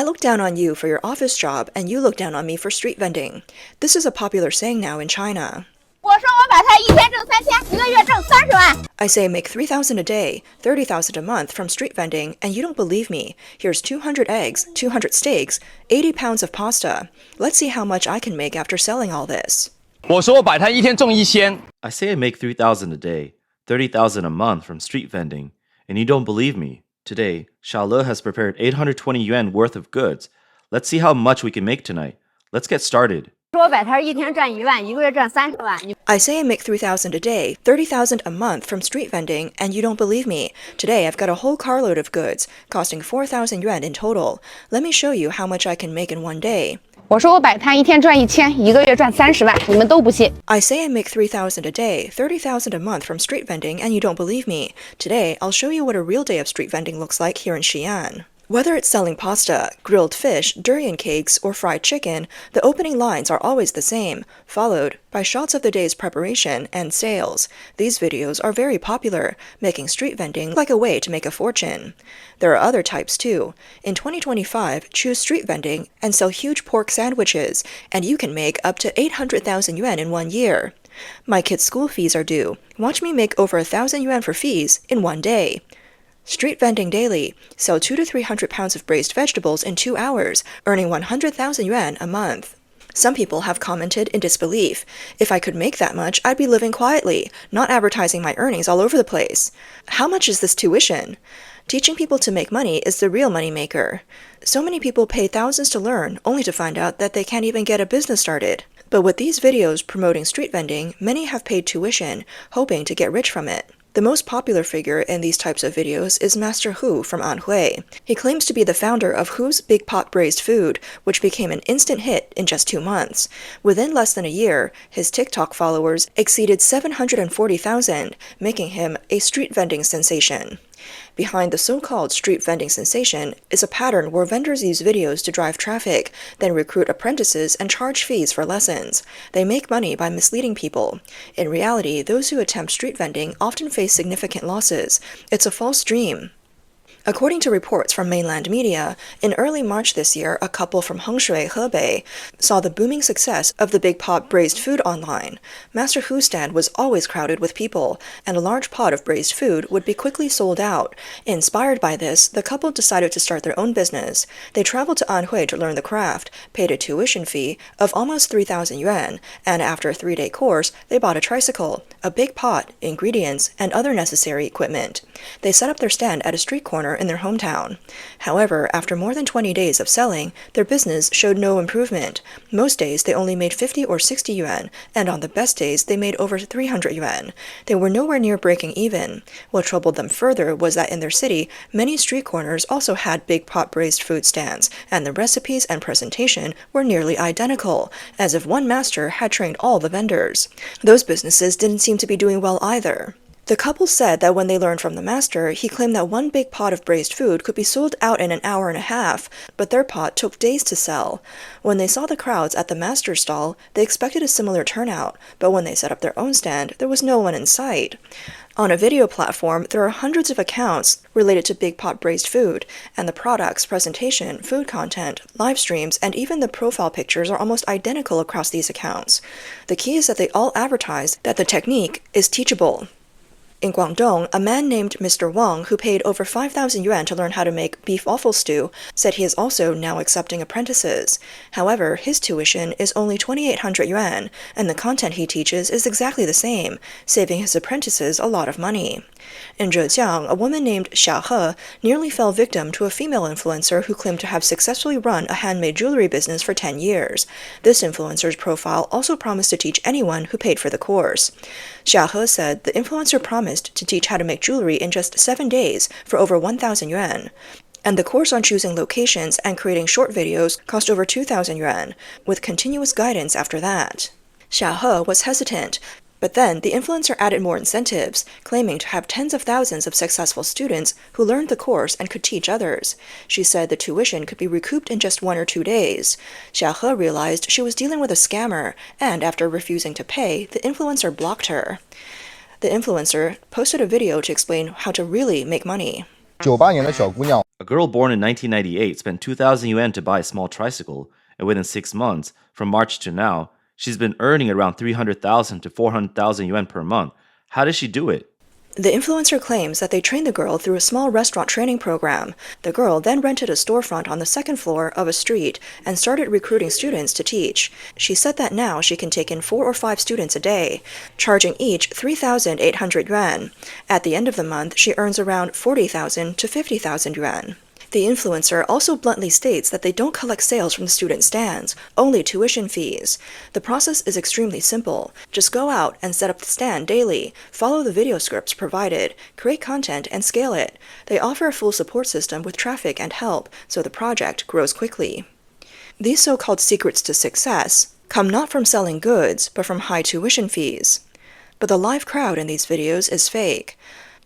look down on you for your office job, and you look down on me for street vending. This is a popular saying now in China. 我说我摆摊一天挣3000，一个月挣30万。 I say make 3,000 a day, 30,000 a month from street vending, and you don't believe me. Here's 200 eggs, 200 steaks, 80 pounds of pasta. Let's see how much I can make after selling all this. 我说我摆摊一天挣1000。 I say I make 3,000 a day, 30,000 a month from street vending, and you don't believe me. Today, Xiaole has prepared 820 yuan worth of goods. Let's see how much we can make tonight. Let's get started. 说我摆摊一天赚1万，一个月赚30万。 I say I make 3,000 a day, 30,000 a month from street vending, and you don't believe me. Today I've got a whole carload of goods, costing 4,000 yuan in total. Let me show you how much I can make in one day. 我说我摆摊一天赚1000，一个月赚30万，你们都不信。 I say I make 3,000 a day, 30,000 a month from street vending, and you don't believe me. Today I'll show you what a real day of street vending looks like here in Xi'an. Whether it's selling pasta, grilled fish, durian cakes, or fried chicken, the opening lines are always the same, followed by shots of the day's preparation and sales. These videos are very popular, making street vending like a way to make a fortune. There are other types too. In 2025, choose street vending and sell huge pork sandwiches, and you can make up to 800,000 yuan in 1 year. My kids' school fees are due. Watch me make over 1,000 yuan for fees in 1 day. Street vending daily. Sell 200 to 300 pounds of braised vegetables in 2 hours, earning 100,000 yuan a month. Some people have commented in disbelief. If I could make that much, I'd be living quietly, not advertising my earnings all over the place. How much is this tuition? Teaching people to make money is the real money maker. So many people pay thousands to learn, only to find out that they can't even get a business started. But with these videos promoting street vending, many have paid tuition, hoping to get rich from it. The most popular figure in these types of videos is Master Hu from Anhui. He claims to be the founder of Hu's Big Pot Braised Food, which became an instant hit in just 2 months. Within less than a year, his TikTok followers exceeded 740,000, making him a street vending sensation. Behind the so-called street vending sensation is a pattern where vendors use videos to drive traffic, then recruit apprentices and charge fees for lessons. They make money by misleading people. In reality, those who attempt street vending often face significant losses. It's a false dream. According to reports from mainland media, in early March this year, a couple from Hengshui, Hebei, saw the booming success of the Big Pot Braised Food online. Master Hu's stand was always crowded with people, and a large pot of braised food would be quickly sold out. Inspired by this, the couple decided to start their own business. They traveled to Anhui to learn the craft, paid a tuition fee of almost 3,000 yuan, and after a 3-day course, they bought a tricycle, a big pot, ingredients, and other necessary equipment. They set up their stand at a street corner in their hometown. However, after more than 20 days of selling, their business showed no improvement. Most days they only made 50 or 60 yuan, and on the best days they made over 300 yuan. They were nowhere near breaking even. What troubled them further was that in their city, many street corners also had big pot braised food stands, and the recipes and presentation were nearly identical, as if one master had trained all the vendors. Those businesses didn't seem to be doing well either. The couple said that when they learned from the master, he claimed that one big pot of braised food could be sold out in an hour and a half, but their pot took days to sell. When they saw the crowds at the master's stall, they expected a similar turnout, but when they set up their own stand, there was no one in sight. On a video platform, there are hundreds of accounts related to Big Pot Braised Food, and the products, presentation, food content, live streams, and even the profile pictures are almost identical across these accounts. The key is that they all advertise that the technique is teachable. In Guangdong, a man named Mr. Wang, who paid over 5,000 yuan to learn how to make beef waffle stew, said he is also now accepting apprentices. However, his tuition is only 2,800 yuan, and the content he teaches is exactly the same, saving his apprentices a lot of money. In Zhejiang, a woman named Xiahe nearly fell victim to a female influencer who claimed to have successfully run a handmade jewelry business for 10 years. This influencer's profile also promised to teach anyone who paid for the course. Xiahe said the influencer promised to teach how to make jewelry in just 7 days for over 1,000 yuan. And the course on choosing locations and creating short videos cost over 2,000 yuan, with continuous guidance after that. Xiahe was hesitant, but then the influencer added more incentives, claiming to have tens of thousands of successful students who learned the course and could teach others. She said the tuition could be recouped in just 1 or 2 days. Xiahe realized she was dealing with a scammer, and after refusing to pay, the influencer blocked her. The influencer posted a video to explain how to really make money. 98年的小姑娘 A girl born in 1998 spent 2,000 yuan to buy a small tricycle, and within 6 months, from March to now, she's been earning around 300,000 to 400,000 yuan per month. How does she do it? The influencer claims that they trained the girl through a small restaurant training program. The girl then rented a storefront on the second floor of a street and started recruiting students to teach. She said that now she can take in 4 or 5 students a day, charging each 3,800 yuan. At the end of the month, she earns around 40,000 to 50,000 yuan. The influencer also bluntly states that they don't collect sales from the student stands, only tuition fees. The process is extremely simple. Just go out and set up the stand daily, follow the video scripts provided, create content, and scale it. They offer a full support system with traffic and help, so the project grows quickly. These so-called secrets to success come not from selling goods, but from high tuition fees. But the live crowd in these videos is fake.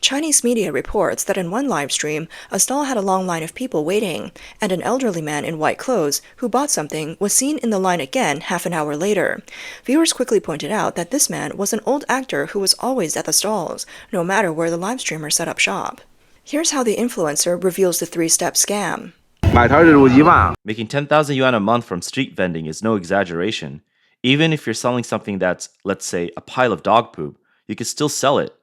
Chinese media reports that in one live stream, a stall had a long line of people waiting, and an elderly man in white clothes who bought something was seen in the line again half an hour later. Viewers quickly pointed out that this man was an old actor who was always at the stalls, no matter where the live streamer set up shop. Here's how the influencer reveals the 3-step scam. Making 10,000 yuan a month from street vending is no exaggeration. Even if you're selling something that's, let's say, a pile of dog poop, you can still sell it.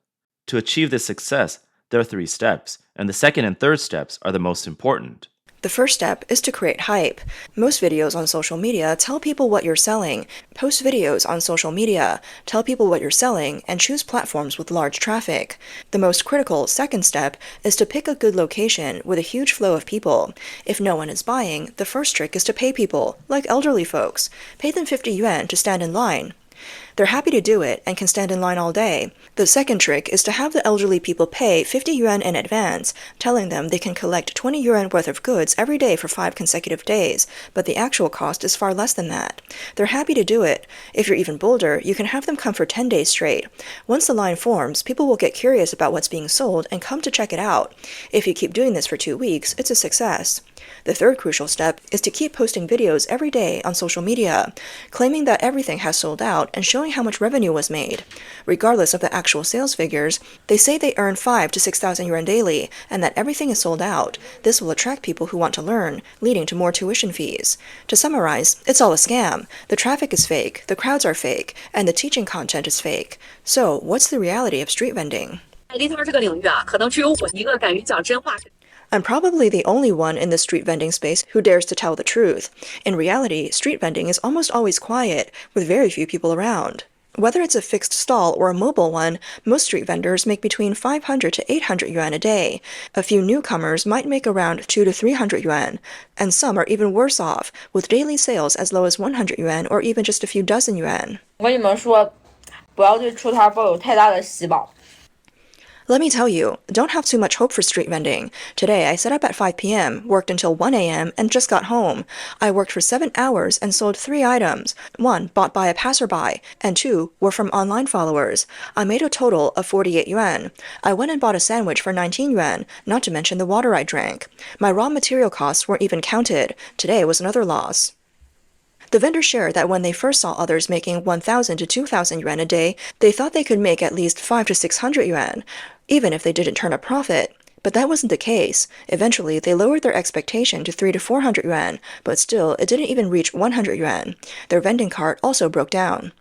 To achieve this success, there are 3 steps, and the second and third steps are the most important. The first step is to create hype. Most videos on social media tell people what you're selling. Post videos on social media, tell people what you're selling, and choose platforms with large traffic. The most critical second step is to pick a good location with a huge flow of people. If no one is buying, the first trick is to pay people, like elderly folks. Pay them 50 yuan to stand in line. They're happy to do it and can stand in line all day. The second trick is to have the elderly people pay 50 yuan in advance, telling them they can collect 20 yuan worth of goods every day for 5 consecutive days, but the actual cost is far less than that. They're happy to do it. If you're even bolder, you can have them come for 10 days straight. Once the line forms, people will get curious about what's being sold and come to check it out. If you keep doing this for 2 weeks, it's a success. The third crucial step is to keep posting videos every day on social media, claiming that everything has sold out and showing how much revenue was made. Regardless of the actual sales figures, they say they earn 5,000 to 6,000 yuan daily and that everything is sold out. This will attract people who want to learn, leading to more tuition fees. To summarize, it's all a scam. The traffic is fake, the crowds are fake, and the teaching content is fake. So, what's the reality of street vending? I'm probably the only one in the street vending space who dares to tell the truth. In reality, street vending is almost always quiet, with very few people around. Whether it's a fixed stall or a mobile one, most street vendors make between 500 to 800 yuan a day. A few newcomers might make around 200 to 300 yuan, and some are even worse off, with daily sales as low as 100 yuan or even just a few dozen yuan. 我跟你们说，不要对出摊抱有太大的希望。 Let me tell you, don't have too much hope for street vending. Today, I set up at 5 p.m., worked until 1 a.m., and just got home. I worked for 7 hours and sold 3 items. 1 bought by a passerby, and 2 were from online followers. I made a total of 48 yuan. I went and bought a sandwich for 19 yuan, not to mention the water I drank. My raw material costs weren't even counted. Today was another loss. The vendors shared that when they first saw others making 1,000 to 2,000 yuan a day, they thought they could make at least 500 to 600 yuan, even if they didn't turn a profit. But that wasn't the case. Eventually, they lowered their expectation to 300 to 400 yuan, but still, it didn't even reach 100 yuan. Their vending cart also broke down.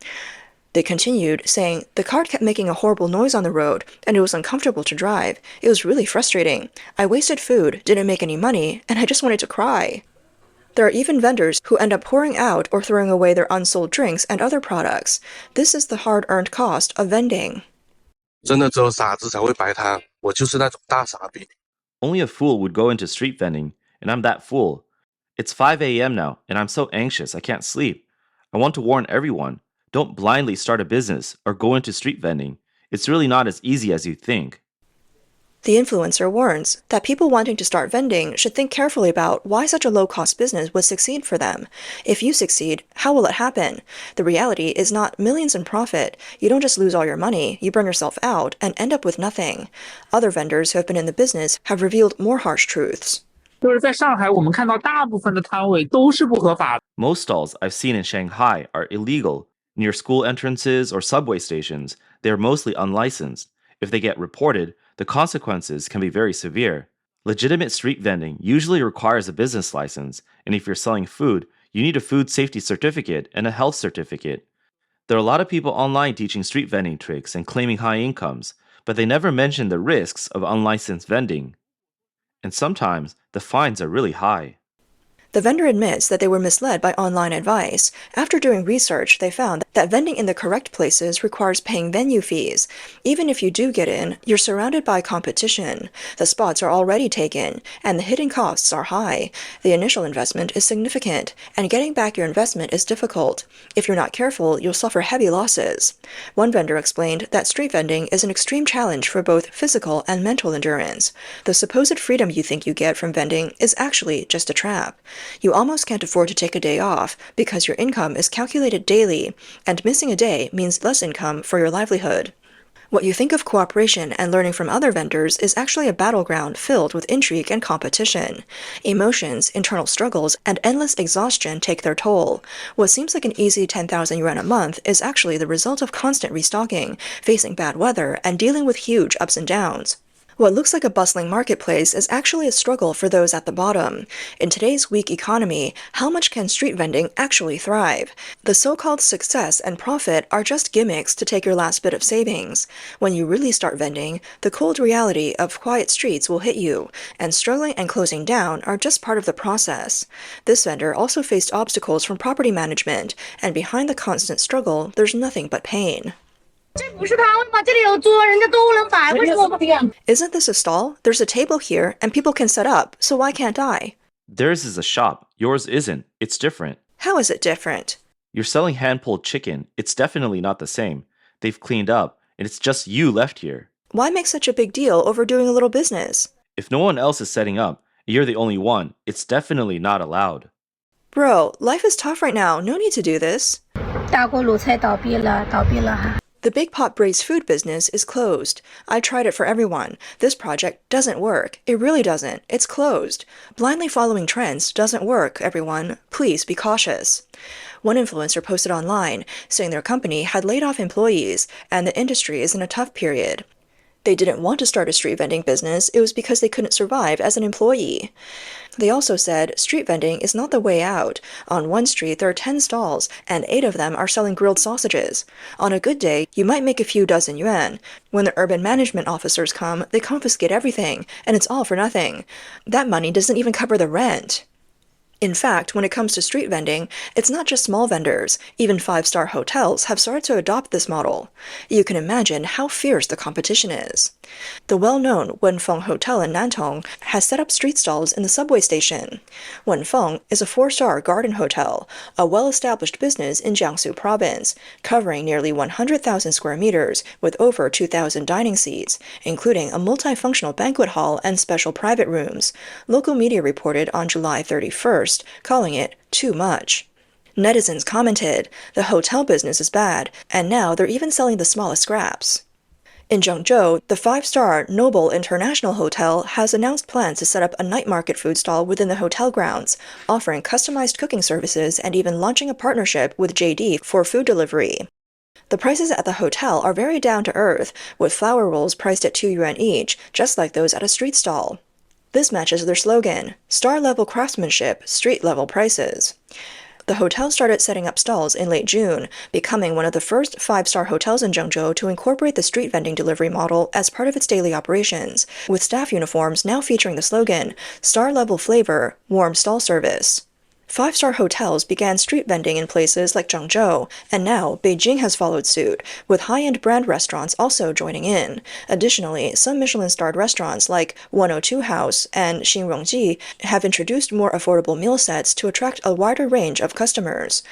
They continued, saying, the cart kept making a horrible noise on the road, and it was uncomfortable to drive. It was really frustrating. I wasted food, didn't make any money, and I just wanted to cry. There are even vendors who end up pouring out or throwing away their unsold drinks and other products. This is the hard-earned cost of vending. 真的只有傻子才会摆摊，我就是那种大傻逼。 Only a fool would go into street vending, and I'm that fool. It's 5 a.m. now, and I'm so anxious I can't sleep. I want to warn everyone, don't blindly start a business or go into street vending. It's really not as easy as you think. The influencer warns that people wanting to start vending should think carefully about why such a low-cost business would succeed for them. If you succeed, how will it happen? The reality is not millions in profit. You don't just lose all your money, you burn yourself out and end up with nothing. Other vendors who have been in the business have revealed more harsh truths. 就是在上海，我们看到大部分的摊位都是不合法的。 Most stalls I've seen in Shanghai are illegal. Near school entrances or subway stations, they are mostly unlicensed. If they get reported, the consequences can be very severe. Legitimate street vending usually requires a business license, and if you're selling food, you need a food safety certificate and a health certificate. There are a lot of people online teaching street vending tricks and claiming high incomes, but they never mention the risks of unlicensed vending. And sometimes the fines are really high. The vendor admits that they were misled by online advice. After doing research, they found that vending in the correct places requires paying venue fees. Even if you do get in, you're surrounded by competition. The spots are already taken, and the hidden costs are high. The initial investment is significant, and getting back your investment is difficult. If you're not careful, you'll suffer heavy losses. One vendor explained that street vending is an extreme challenge for both physical and mental endurance. The supposed freedom you think you get from vending is actually just a trap. You almost can't afford to take a day off because your income is calculated daily, and missing a day means less income for your livelihood. What you think of cooperation and learning from other vendors is actually a battleground filled with intrigue and competition. Emotions, internal struggles, and endless exhaustion take their toll. What seems like an easy 10,000 yuan a month is actually the result of constant restocking, facing bad weather, and dealing with huge ups and downs. What looks like a bustling marketplace is actually a struggle for those at the bottom. In today's weak economy, how much can street vending actually thrive? The so-called success and profit are just gimmicks to take your last bit of savings. When you really start vending, the cold reality of quiet streets will hit you, and struggling and closing down are just part of the process. This vendor also faced obstacles from property management, and behind the constant struggle, there's nothing but pain. Isn't this a stall? There's a table here, and people can set up, so why can't I? Theirs is a shop, yours isn't. It's different. How is it different? You're selling hand-pulled chicken. It's definitely not the same. They've cleaned up, and it's just you left here. Why make such a big deal over doing a little business? If no one else is setting up, and you're the only one, it's definitely not allowed. Bro, life is tough right now. No need to do this. The Big Pot braised food business is closed. I tried it for everyone. This project doesn't work. It really doesn't. It's closed. Blindly following trends doesn't work, everyone. Please be cautious. One influencer posted online saying their company had laid off employees and the industry is in a tough period. They didn't want to start a street vending business. It was because they couldn't survive as an employee. They also said street vending is not the way out. On one street, there are 10 stalls, and 8 of them are selling grilled sausages. On a good day, you might make a few dozen yuan. When the urban management officers come, they confiscate everything, and it's all for nothing. That money doesn't even cover the rent. In fact, when it comes to street vending, it's not just small vendors. Even 5-star hotels have started to adopt this model. You can imagine how fierce the competition is. The well-known Wenfeng Hotel in Nantong has set up street stalls in the subway station. Wenfeng is a 4-star garden hotel, a well-established business in Jiangsu province, covering nearly 100,000 square meters with over 2,000 dining seats, including a multifunctional banquet hall and special private rooms. Local media reported on July 31st, calling it too much. Netizens commented, the hotel business is bad, and now they're even selling the smallest scraps. In Zhengzhou, the 5-star Noble International Hotel has announced plans to set up a night market food stall within the hotel grounds, offering customized cooking services and even launching a partnership with JD for food delivery. The prices at the hotel are very down to earth, with flour rolls priced at 2 yuan each, just like those at a street stall. This matches their slogan, star-level craftsmanship, street-level prices. The hotel started setting up stalls in late June, becoming one of the first 5-star hotels in Zhengzhou to incorporate the street vending delivery model as part of its daily operations, with staff uniforms now featuring the slogan, star-level flavor, warm stall service. 5-star hotels began street vending in places like Zhengzhou, and now Beijing has followed suit, with high-end brand restaurants also joining in. Additionally, some Michelin-starred restaurants like 102 House and Xinrongji have introduced more affordable meal sets to attract a wider range of customers.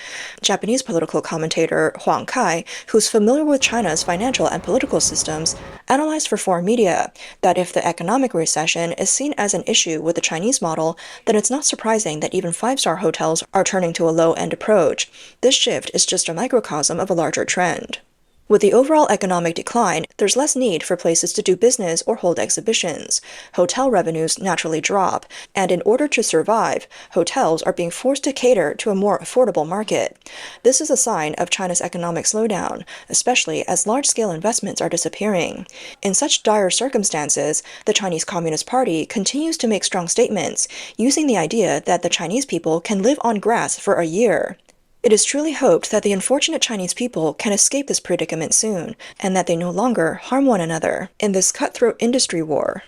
Japanese political commentator Huang Kai, who's familiar with China's financial and political systems, analyzed for foreign media that if the economic recession is seen as an issue with the Chinese model, then it's not surprising that even 5-star hotels are turning to a low-end approach. This shift is just a microcosm of a larger trend. With the overall economic decline, there's less need for places to do business or hold exhibitions. Hotel revenues naturally drop, and in order to survive, hotels are being forced to cater to a more affordable market. This is a sign of China's economic slowdown, especially as large-scale investments are disappearing. In such dire circumstances, the Chinese Communist Party continues to make strong statements, using the idea that the Chinese people can live on grass for a year. It is truly hoped that the unfortunate Chinese people can escape this predicament soon, and that they no longer harm one another in this cutthroat industry war.